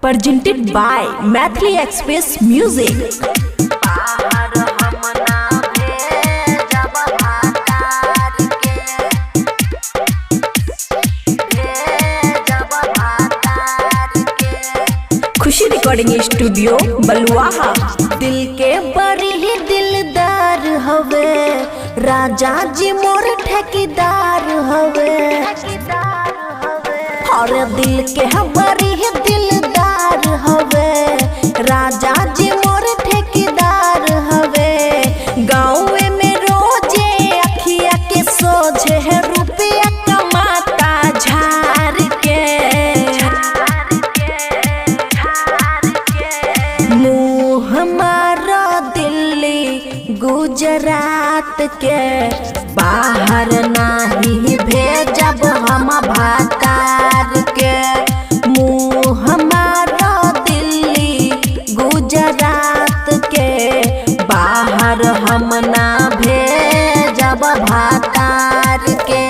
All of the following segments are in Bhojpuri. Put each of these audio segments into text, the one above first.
presented by Mathli Express Music. Khushi recording studio Baluaha. दिल के बड़ी ही दिलदार हवे, राजा जी मोर ठेकेदार हवे। और दिल के बड़ी ही दिलदार हवे, राजा जी मोर ठेकेदार हवे। गाँव में रोजे अखिया के सोझे है रुपया कमाता झार के। मुँह हमारा दिल्ली गुजरात के, बाहर नहीं भेजब हम भातार के। मुँह हमारा दिल्ली गुजरात के, बाहर हम ना भेजब भातार के।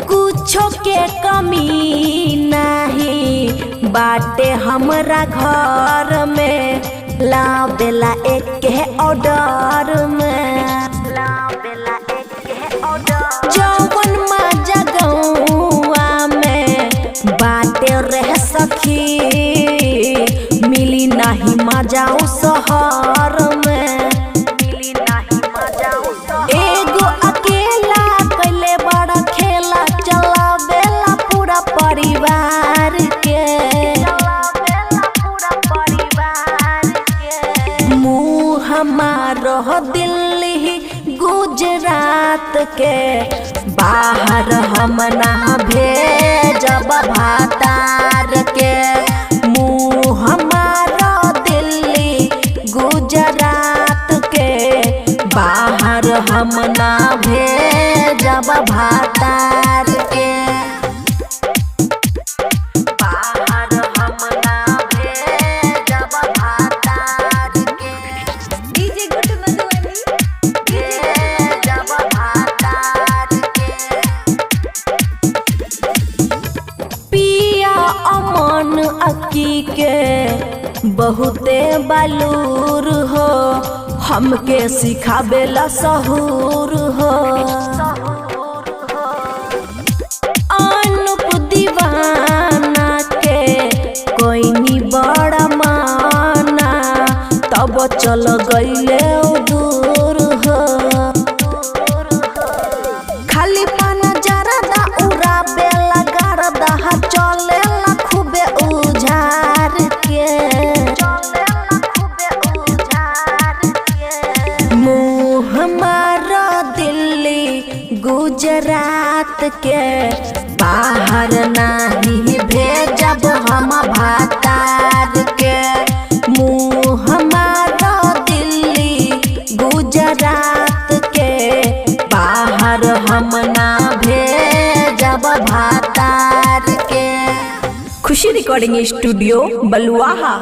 कुछो के कमी नहीं बाटे हमरा घर में, लावेला एक के ऑर्डर में। जौवन मजा गौआ में बाटे रह सखी, मिली नहीं मजा उ शहर में। एगो अकेला कैले बड़ा खेला, चलावेला पूरा परिवार के। मुँह हमारो दिल्ली गुजरात के, बाहर हम ना भेजब भातार के। मुँह हमारो दिल्ली गुजरात के, बाहर हम ना भेजब भातार के। बाहर हम ना भेजब भातार के। डीजे गुड मधुबनी भेजब भातार के। पिया अमन अक्की के बहुते बालूर हो, हमके सिखावेला सहूर हो। अनुप दीवाना के कोई नी बड़ा माना, तब चल गईले दूर हो। खाली पाना जरदा उड़ा बेला गरदा, चलेला खूबे उझार के। मुँह हमारा दिल्ली गुजरात के, बाहर नहीं भेजब हम भातार के। मुँह हमारा दिल्ली गुजरात के, बाहर हम ना भेजब भातार के। खुशी रिकॉर्डिंग स्टूडियो बलुआहा।